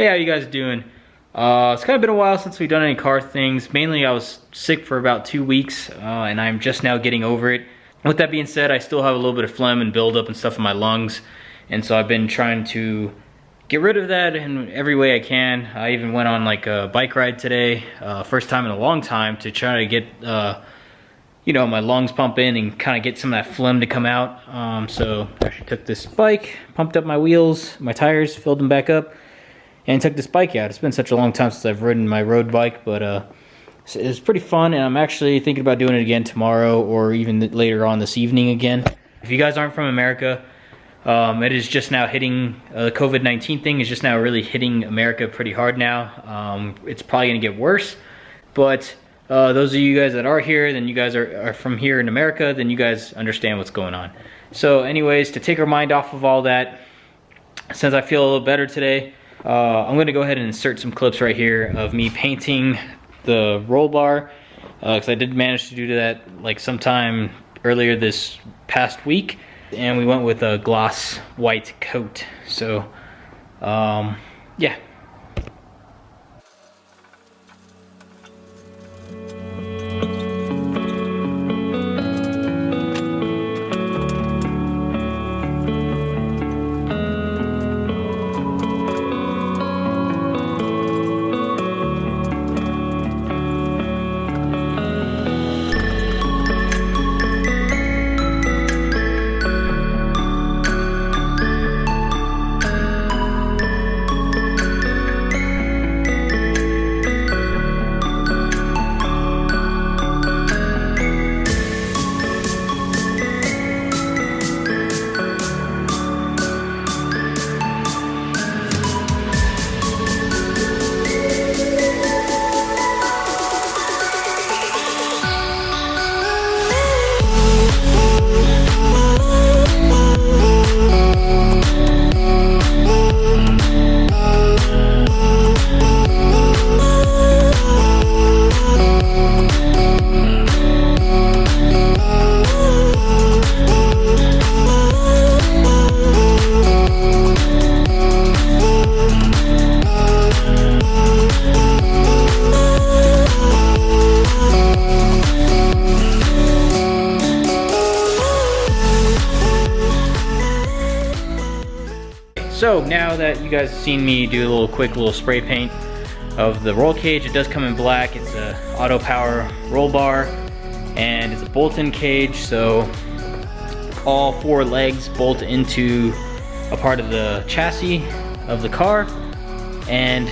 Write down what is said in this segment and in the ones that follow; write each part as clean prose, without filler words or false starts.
Hey, how you guys doing? It's kind of been a while since we've done any car things. Mainly I was sick for about 2 weeks and I'm just now getting over it. With that being said, I still have a little bit of phlegm and buildup and stuff in my lungs, and so I've been trying to get rid of that in every way I can. I even went on like a bike ride today, first time in a long time, to try to get you know, my lungs pumping and kind of get some of that phlegm to come out. So I actually took this bike, pumped up my wheels, my tires, filled them back up, and took this bike out. It's been such a long time since I've ridden my road bike, but it was pretty fun, and I'm actually thinking about doing it again tomorrow or even later on this evening again. If you guys aren't from America, it is just now hitting, the COVID-19 thing is just now really hitting America pretty hard now. It's probably gonna get worse, but those of you guys that are here, then you guys are from here in America, then you guys understand what's going on. So anyways, to take our mind off of all that, since I feel a little better today, I'm gonna go ahead and insert some clips right here of me painting the roll bar, because I did manage to do that like sometime earlier this past week, and we went with a gloss white coat. So yeah. So now that you guys have seen me do a quick little spray paint of the roll cage, it does come in black. It's a Autopower roll bar, and it's a bolt-in cage, so all 4 legs bolt into a part of the chassis of the car, and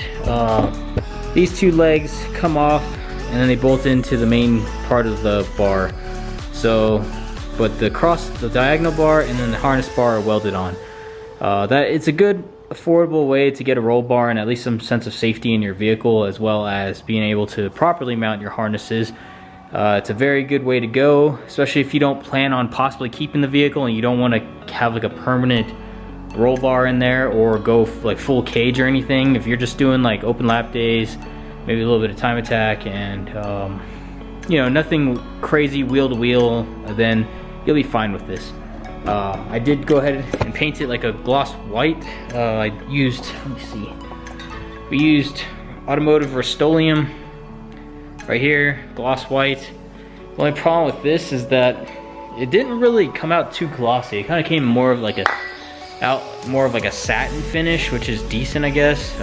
these 2 legs come off and then they bolt into the main part of the bar. So, but the diagonal bar and then the harness bar are welded on. That it's a good, affordable way to get a roll bar and at least some sense of safety in your vehicle, as well as being able to properly mount your harnesses. It's a very good way to go, especially if you don't plan on possibly keeping the vehicle and you don't want to have like a permanent roll bar in there or go like full cage or anything. If you're just doing like open lap days, maybe a little bit of time attack, and you know, nothing crazy wheel to wheel, then you'll be fine with this. I did go ahead and paint it like a gloss white. I used, let me see, we used Automotive Rust-Oleum right here, gloss white. The only problem with this is that it didn't really come out too glossy. It kind of came more of like a satin finish, which is decent, I guess.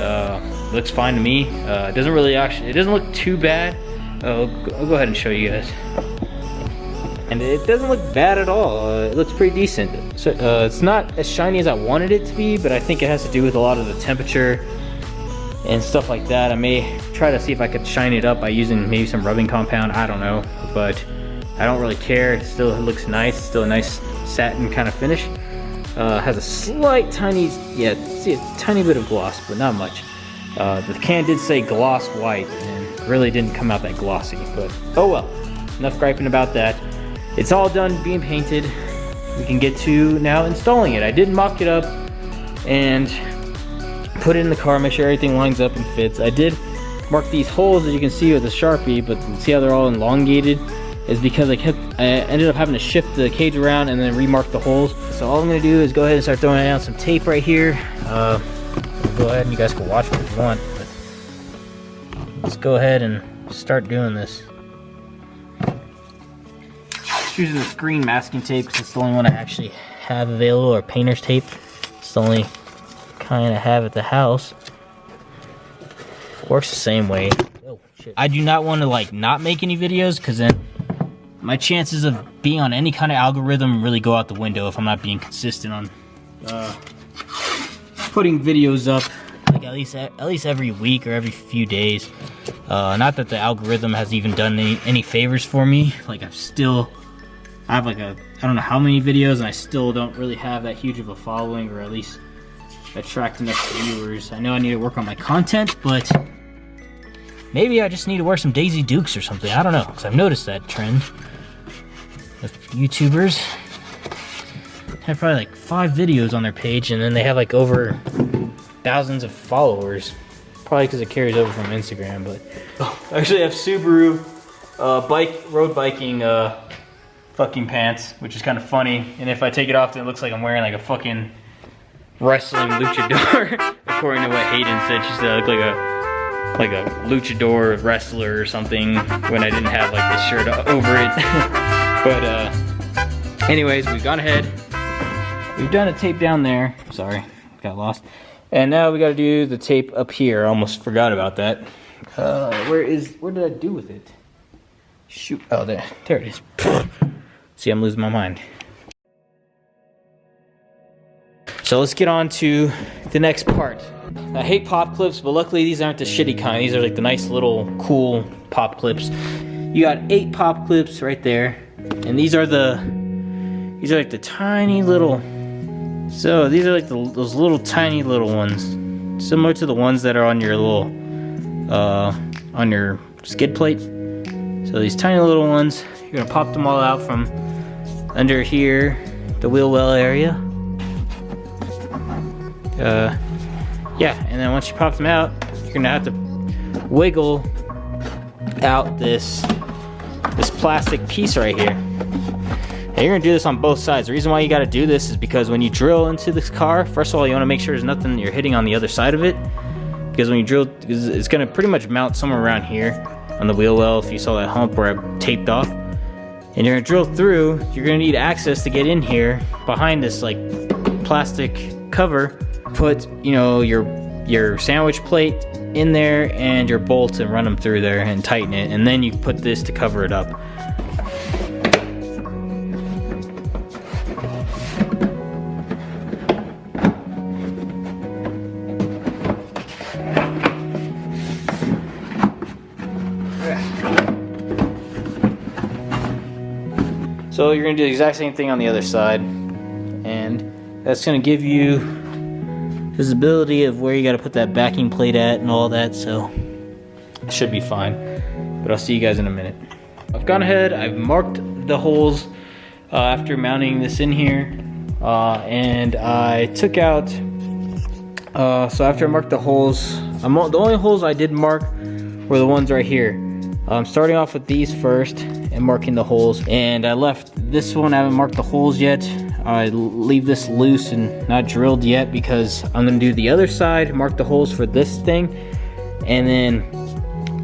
Looks fine to me. It doesn't really it doesn't look too bad. I'll go ahead and show you guys. And it doesn't look bad at all. It looks pretty decent. So it's not as shiny as I wanted it to be, but I think it has to do with a lot of the temperature and stuff like that. I may try to see if I could shine it up by using maybe some rubbing compound. I don't know, but I don't really care. It still looks nice. It's still a nice satin kind of finish. Has a slight tiny, yeah, see a tiny bit of gloss, but not much. The can did say gloss white and really didn't come out that glossy, but oh well. Enough griping about that. It's all done being painted. We can get to now installing it. I did mock it up and put it in the car, make sure everything lines up and fits. I did mark these holes, as you can see, with a Sharpie, but see how they're all elongated? Is because I ended up having to shift the cage around and then remark the holes. So all I'm gonna do is go ahead and start throwing down some tape right here. Go ahead and you guys can watch it if you want, but let's go ahead and start doing this. Just using the screen masking tape because it's the only one I actually have available, or painter's tape. It's the only kind I have at the house. Works the same way. Oh, shit. I do not want to like not make any videos because then my chances of being on any kind of algorithm really go out the window if I'm not being consistent on putting videos up, like at least every week or every few days. Not that the algorithm has even done any favors for me. Like I have like I don't know how many videos, and I still don't really have that huge of a following, or at least attract enough viewers. I know I need to work on my content, but maybe I just need to wear some Daisy Dukes or something. I don't know, because I've noticed that trend with YouTubers. Have probably like 5 videos on their page, and then they have like over thousands of followers. Probably because it carries over from Instagram. But I actually have Subaru road biking fucking pants, which is kind of funny. And if I take it off, then it looks like I'm wearing like a fucking wrestling luchador. According to what Hayden said, she said I look like a luchador wrestler or something when I didn't have like this shirt over it. But anyways, we've gone ahead. We've done a tape down there. Sorry, got lost. And now we got to do the tape up here. I almost forgot about that. Where did I do with it? Shoot! Oh, there it is. See, I'm losing my mind. So let's get on to the next part. I hate pop clips, but luckily these aren't the shitty kind. These are like the nice little cool pop clips. You got 8 pop clips right there, and these are like the tiny little. So these are like those little tiny little ones, similar to the ones that are on your little on your skid plate. So these tiny little ones, you're gonna pop them all out from under here, the wheel well area. Yeah, and then once you pop them out, you're gonna have to wiggle out this plastic piece right here. And you're gonna do this on both sides. The reason why you gotta do this is because when you drill into this car, first of all, you wanna make sure there's nothing you're hitting on the other side of it. Because when you drill, it's gonna pretty much mount somewhere around here on the wheel well, if you saw that hump where I taped off. And you're gonna drill through, you're gonna need access to get in here behind this like plastic cover. Put, you know, your sandwich plate in there and your bolts and run them through there and tighten it. And then you put this to cover it up. So you're gonna do the exact same thing on the other side, and that's gonna give you visibility of where you gotta put that backing plate at and all that, so it should be fine. But I'll see you guys in a minute. I've gone ahead, I've marked the holes after mounting this in here, and I took out, so after I marked the holes, the only holes I did mark were the ones right here. I'm starting off with these first and marking the holes, and I left this one, I haven't marked the holes yet. I leave this loose and not drilled yet because I'm gonna do the other side, mark the holes for this thing, and then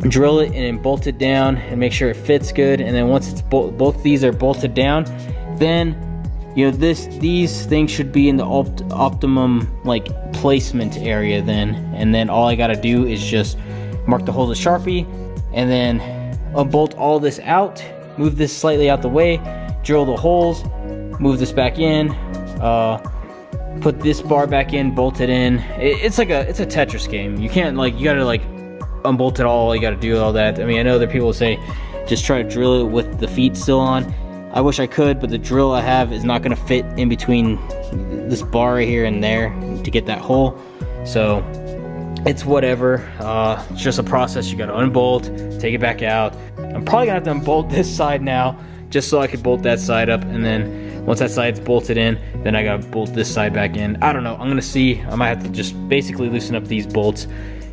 drill it and then bolt it down and make sure it fits good. And then once it's both these are bolted down, then you know these things should be in the optimum like placement area then. And then all I gotta do is just mark the holes with Sharpie, and then unbolt all this out, move this slightly out the way, drill the holes, move this back in, put this bar back in, bolt it in. It's a Tetris game. You can't you gotta unbolt it all, you gotta do all that. I mean, I know that people say just try to drill it with the feet still on. I wish I could, but the drill I have is not gonna fit in between this bar right here and there to get that hole. So it's whatever, it's just a process. You gotta unbolt, take it back out. I'm probably gonna have to unbolt this side now, just so I could bolt that side up, and then once that side's bolted in, then I gotta bolt this side back in. I don't know, I'm gonna see. I might have to just basically loosen up these bolts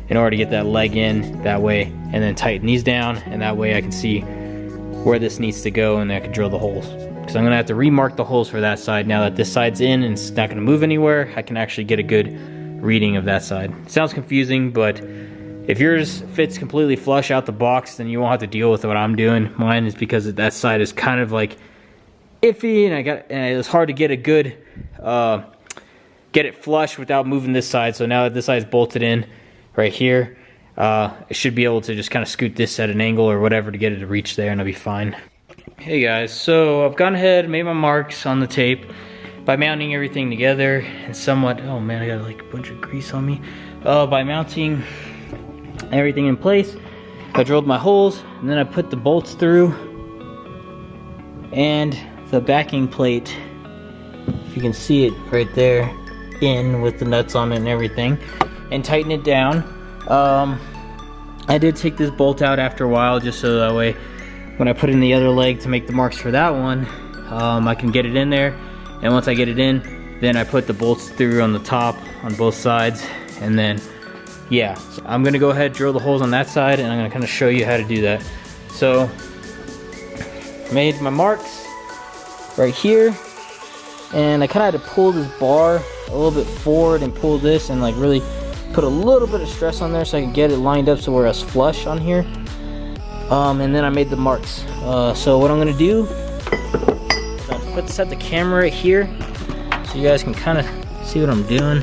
in order to get that leg in that way, and then tighten these down, and that way I can see where this needs to go, and then I can drill the holes. Because I'm gonna have to remark the holes for that side now that this side's in and it's not gonna move anywhere. I can actually get a good reading of that side. Sounds confusing, but if yours fits completely flush out the box, then you won't have to deal with what I'm doing. Mine is because that side is kind of like iffy, and it was hard to get a good get it flush without moving this side. So now that this side is bolted in right here, it should be able to just kind of scoot this at an angle or whatever to get it to reach there, and it'll be fine. Hey guys, so I've gone ahead, made my marks on the tape by mounting everything together and somewhat, oh man, I got like a bunch of grease on me. By mounting everything in place, I drilled my holes, and then I put the bolts through and the backing plate, if you can see it right there, in with the nuts on it and everything, and tighten it down. I did take this bolt out after a while just so that way when I put in the other leg to make the marks for that one, I can get it in there, and once I get it in, then I put the bolts through on the top on both sides, and then yeah, so I'm gonna go ahead, drill the holes on that side, and I'm gonna kind of show you how to do that. So made my marks right here, and I kind of had to pull this bar a little bit forward and pull this and like really put a little bit of stress on there so I can get it lined up so where it's flush on here. And then I made the marks. So what I'm gonna do is I'll set the camera right here so you guys can kind of see what I'm doing.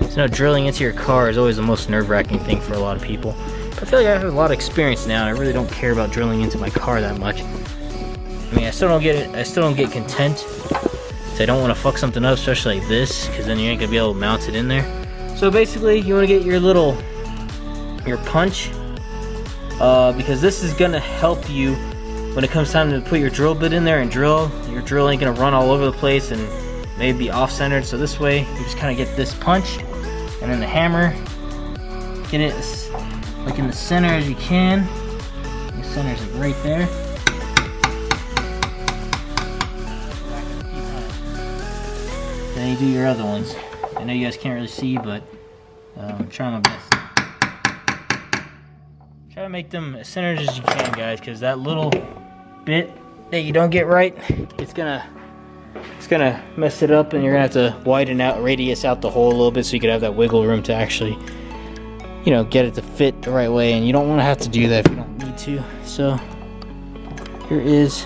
So now drilling into your car is always the most nerve-wracking thing for a lot of people. But I feel like I have a lot of experience now, and I really don't care about drilling into my car that much. I mean, I still don't get content. So I don't want to fuck something up, especially like this, because then you ain't gonna be able to mount it in there. So basically, you want to get your punch, because this is gonna help you when it comes time to put your drill bit in there and drill. Your drill ain't gonna run all over the place and maybe be off-centered. So this way, you just kind of get this punch, and then the hammer, get it like in the center as you can. The center's like right there. Then you do your other ones. I know you guys can't really see, but I'm trying my best. Try to make them as centered as you can, guys, because that little bit that you don't get right, it's gonna mess it up, and you're gonna have to widen out, radius out the hole a little bit so you could have that wiggle room to actually, you know, get it to fit the right way. And you don't want to have to do that if you don't need to. So here is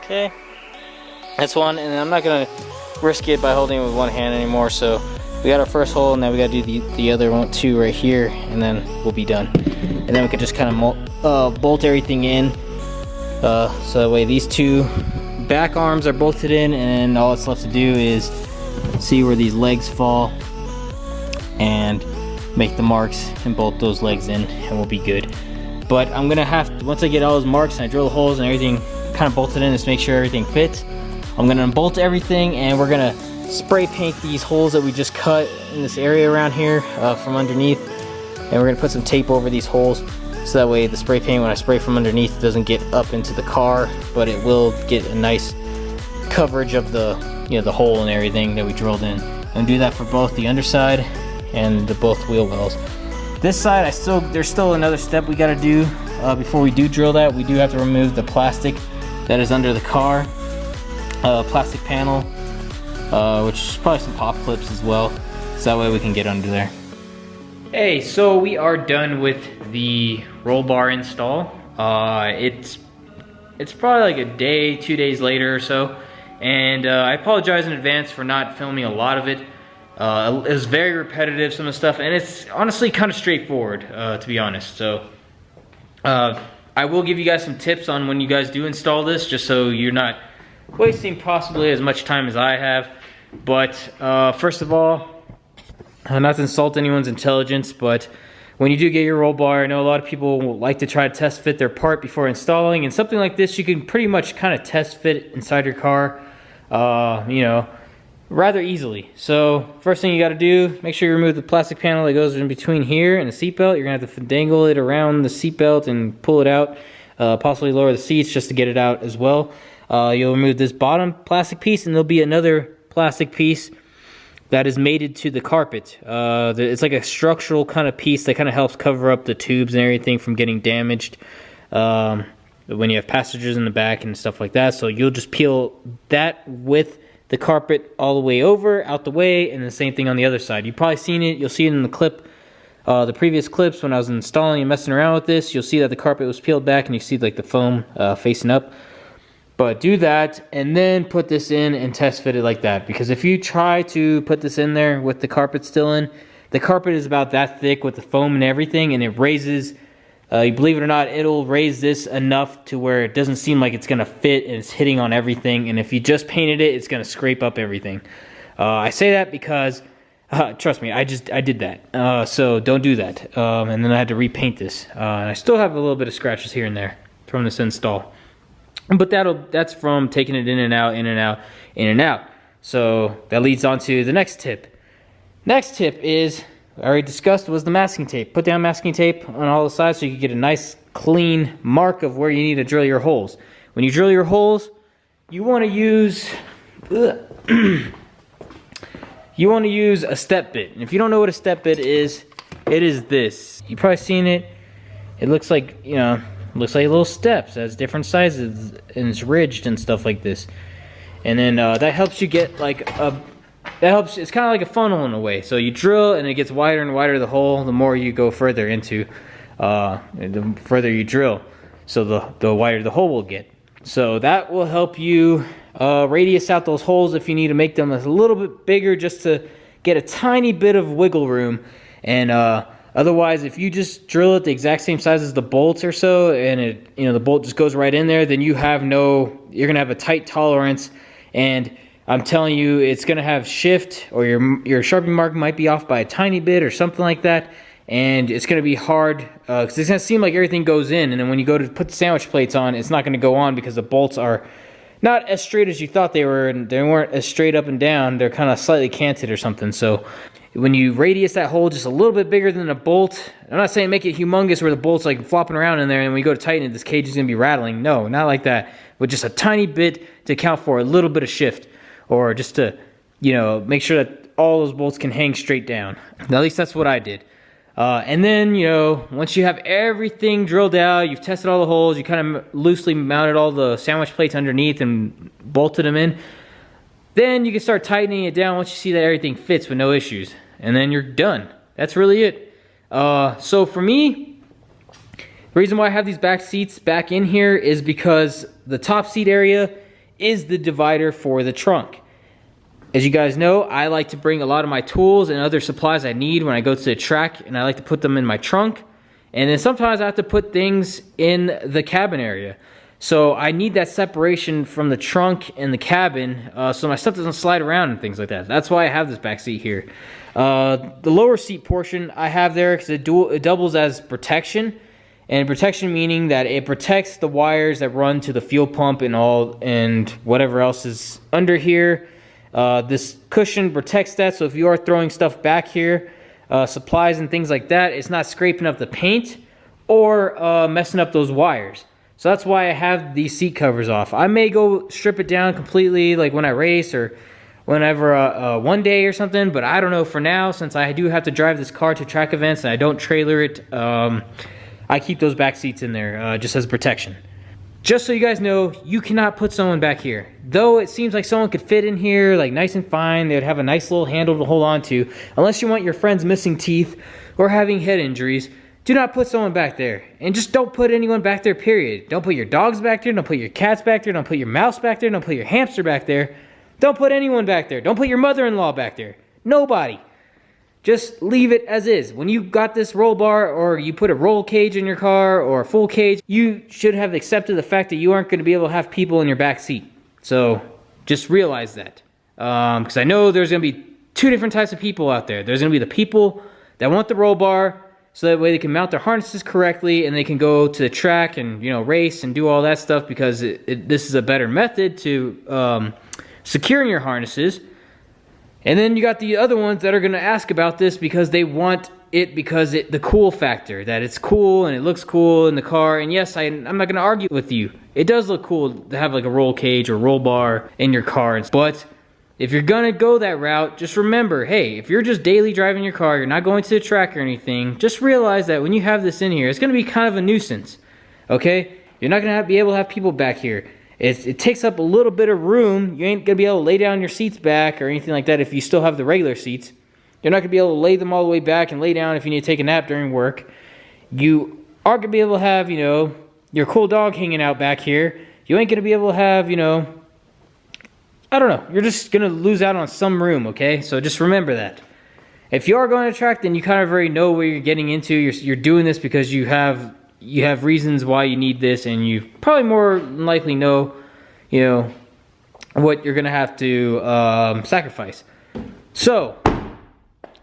okay, that's one, and I'm not gonna risk it by holding it with one hand anymore. So we got our first hole, and now we gotta do the other one too right here, and then we'll be done. And then we can just kind of bolt everything in, so that way these two back arms are bolted in, and all that's left to do is see where these legs fall and make the marks and bolt those legs in, and we'll be good. But I'm gonna have to, once I get all those marks and I drill the holes and everything kind of bolted in, just make sure everything fits, I'm gonna unbolt everything, and we're gonna spray paint these holes that we just cut in this area around here from underneath, and we're gonna put some tape over these holes so that way the spray paint, when I spray from underneath, doesn't get up into the car, but it will get a nice coverage of the, you know, the hole and everything that we drilled in. And do that for both the underside and both wheel wells. This side, there's still another step we gotta do before we do drill that. We do have to remove the plastic that is under the car, plastic panel, which is probably some pop clips as well, so that way we can get under there. Hey, so we are done with the roll bar install. It's probably like a day, 2 days later or so, and I apologize in advance for not filming a lot of it. It was very repetitive, some of the stuff, and it's honestly kind of straightforward, to be honest. So I will give you guys some tips on when you guys do install this, just so you're not wasting possibly as much time as I have. But first of all, not to insult anyone's intelligence, but when you do get your roll bar, I know a lot of people will like to try to test fit their part before installing, and something like this you can pretty much kind of test fit inside your car, you know, rather easily. So first thing you got to do, make sure you remove the plastic panel that goes in between here and the seatbelt. You're gonna have to dangle it around the seatbelt and pull it out. possibly lower the seats just to get it out as well. You'll remove this bottom plastic piece, and there'll be another plastic piece that is mated to the carpet. It's like a structural kind of piece that kind of helps cover up the tubes and everything from getting damaged when you have passengers in the back and stuff like that. So you'll just peel that with the carpet all the way over, out the way, and the same thing on the other side. You've probably seen it. You'll see it in the clip, the previous clips when I was installing and messing around with this. You'll see that the carpet was peeled back, and you see like the foam facing up. But do that, and then put this in and test fit it like that. Because if you try to put this in there with the carpet still in, the carpet is about that thick with the foam and everything, and it raises, you believe it or not, it'll raise this enough to where it doesn't seem like it's going to fit and it's hitting on everything. And if you just painted it, it's going to scrape up everything. I say that because, trust me, I did that. So don't do that. And then I had to repaint this. And I still have a little bit of scratches here and there from this install. But that's from taking it in and out, in and out, in and out. So that leads on to the next tip. Next tip is, I already discussed, was the masking tape. Put down masking tape on all the sides so you can get a nice clean mark of where you need to drill your holes. When you drill your holes, you want to use you want to use a step bit. And if you don't know what a step bit is, it is this. You've probably seen it. It looks like, you know, looks like little steps. It has different sizes and it's ridged and stuff like this. And then that helps you get like it's kind of like a funnel in a way. So you drill and it gets wider and wider the hole the more you go further into, the further you drill. So the wider the hole will get. So that will help you radius out those holes if you need to make them a little bit bigger just to get a tiny bit of wiggle room. And otherwise, if you just drill it the exact same size as the bolts or so, and the bolt just goes right in there, then you're gonna have a tight tolerance. And I'm telling you, it's gonna have shift, or your sharpening mark might be off by a tiny bit or something like that, and it's gonna be hard because it's gonna seem like everything goes in, and then when you go to put the sandwich plates on, it's not gonna go on because the bolts are not as straight as you thought they were, and they weren't as straight up and down. They're kind of slightly canted or something. So when you radius that hole just a little bit bigger than a bolt, I'm not saying make it humongous where the bolt's like flopping around in there and when you go to tighten it, this cage is gonna be rattling. No, not like that. But just a tiny bit to account for a little bit of shift, or just to, make sure that all those bolts can hang straight down. At least that's what I did. And then, once you have everything drilled out, you've tested all the holes, you kind of loosely mounted all the sandwich plates underneath and bolted them in, then you can start tightening it down once you see that everything fits with no issues. And then you're done. That's really it. So for me, the reason why I have these back seats back in here is because the top seat area is the divider for the trunk. As you guys know, I like to bring a lot of my tools and other supplies I need when I go to the track, and I like to put them in my trunk. And then sometimes I have to put things in the cabin area. So I need that separation from the trunk and the cabin so my stuff doesn't slide around and things like that. That's why I have this back seat here. The lower seat portion I have there because it doubles as protection. And protection meaning that it protects the wires that run to the fuel pump and whatever else is under here. This cushion protects that, so if you are throwing stuff back here, supplies and things like that, it's not scraping up the paint or messing up those wires. So that's why I have these seat covers off. I may go strip it down completely like when I race or whenever one day or something, but I don't know. For now, since I do have to drive this car to track events and I don't trailer it, I keep those back seats in there just as protection. Just so you guys know, you cannot put someone back here. Though it seems like someone could fit in here like nice and fine, they'd have a nice little handle to hold on to. Unless you want your friends missing teeth or having head injuries, do not put someone back there. And just don't put anyone back there, period. Don't put your dogs back there, don't put your cats back there, don't put your mouse back there, don't put your hamster back there. Don't put anyone back there. Don't put your mother-in-law back there. Nobody. Just leave it as is. When you got this roll bar or you put a roll cage in your car or a full cage, you should have accepted the fact that you aren't going to be able to have people in your back seat. So just realize that. Because I know there's going to be two different types of people out there. There's going to be the people that want the roll bar so that way they can mount their harnesses correctly and they can go to the track and race and do all that stuff because this is a better method to securing your harnesses. And then you got the other ones that are going to ask about this because they want it because the cool factor, that it's cool and it looks cool in the car. And yes, I'm not gonna argue with you. It does look cool to have like a roll cage or roll bar in your car. But if you're gonna go that route, just remember, hey, if you're just daily driving your car, you're not going to the track or anything, just realize that when you have this in here, it's gonna be kind of a nuisance, okay? You're not gonna be able to have people back here. It takes up a little bit of room. You ain't gonna be able to lay down your seats back or anything like that if you still have the regular seats. You're not gonna be able to lay them all the way back and lay down if you need to take a nap during work. You aren't gonna be able to have, you know, your cool dog hanging out back here. You ain't gonna be able to have, you know, I don't know. You're just gonna lose out on some room, okay? So just remember that. If you are going to track, then you kind of already know what you're getting into. You're doing this because you have reasons why you need this, and you probably more likely know, you know, what you're gonna have to sacrifice. So,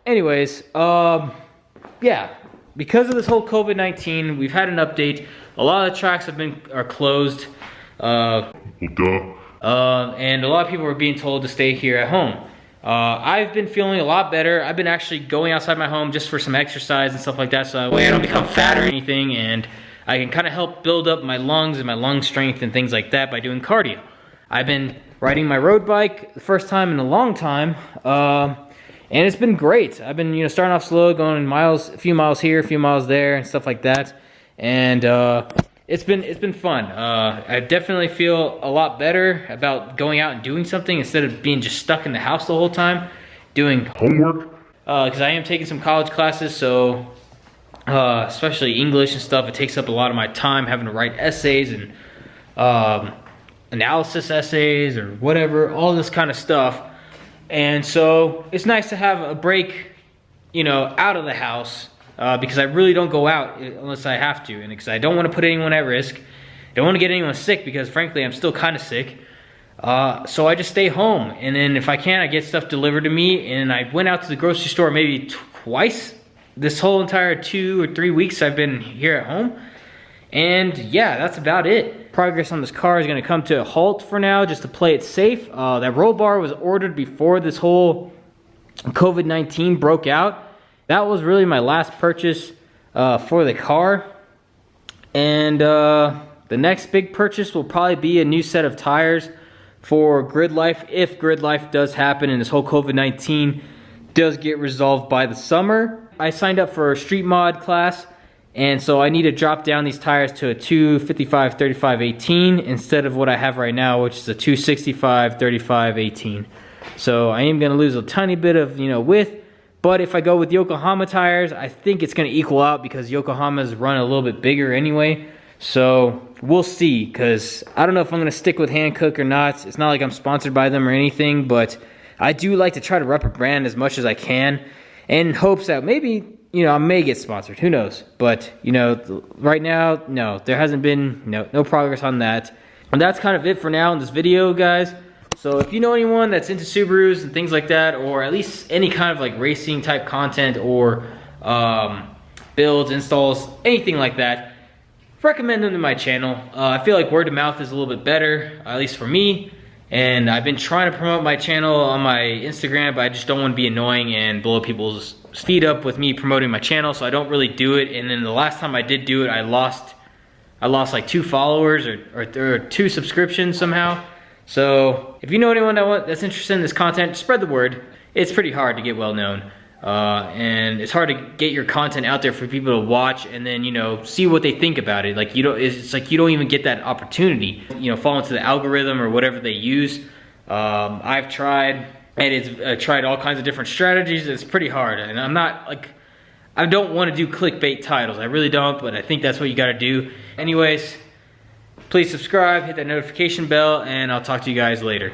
anyways, yeah, because of this whole COVID-19, we've had an update. A lot of tracks are closed, and a lot of people are being told to stay here at home. I've been feeling a lot better. I've been actually going outside my home just for some exercise and stuff like that, so that way I don't become fat or anything, and I can kind of help build up my lungs and my lung strength and things like that by doing cardio. I've been riding my road bike the first time in a long time, and it's been great. I've been, you know, starting off slow, going miles, a few miles here, a few miles there, and stuff like that, and it's been fun. I definitely feel a lot better about going out and doing something instead of being just stuck in the house the whole time doing homework. Because I am taking some college classes, so especially English and stuff, it takes up a lot of my time having to write essays and analysis essays or whatever, all this kind of stuff. And so it's nice to have a break, you know, out of the house. Because I really don't go out unless I have to, and because I don't want to put anyone at risk. Don't want to get anyone sick because frankly I'm still kind of sick. So I just stay home, and then if I can, I get stuff delivered to me. And I went out to the grocery store maybe twice this whole entire 2 or 3 weeks I've been here at home. And yeah, that's about it. Progress on this car is going to come to a halt for now, just to play it safe. That roll bar was ordered before this whole COVID-19 broke out. That was really my last purchase for the car. And the next big purchase will probably be a new set of tires for grid life, if grid life does happen and this whole COVID-19 does get resolved by the summer. I signed up for a street mod class, and so I need to drop down these tires to a 255/35/18 instead of what I have right now, which is a 265/35/18. So I am going to lose a tiny bit of, you know, width. But if I go with Yokohama tires, I think it's going to equal out because Yokohama's run a little bit bigger anyway. So we'll see, because I don't know if I'm going to stick with Hankook or not. It's not like I'm sponsored by them or anything, but I do like to try to rep a brand as much as I can in hopes that maybe, you know, I may get sponsored. Who knows? But, you know, right now, no, there hasn't been no progress on that. And that's kind of it for now in this video, guys. So if you know anyone that's into Subarus and things like that, or at least any kind of like racing type content or builds, installs, anything like that, recommend them to my channel. I feel like word of mouth is a little bit better, at least for me. And I've been trying to promote my channel on my Instagram, but I just don't want to be annoying and blow people's feet up with me promoting my channel, so I don't really do it. And then the last time I did do it, I lost like 2 followers or 2 subscriptions somehow. So if you know anyone that's interested in this content, spread the word. It's pretty hard to get well known, and it's hard to get your content out there for people to watch and then, you know, see what they think about it. Like, it's like you don't even get that opportunity, you know, fall into the algorithm or whatever they use. I've tried, and I tried all kinds of different strategies. It's pretty hard, and I'm not like, I don't want to do clickbait titles. I really don't, but I think that's what you got to do. Anyways, please subscribe, hit that notification bell, and I'll talk to you guys later.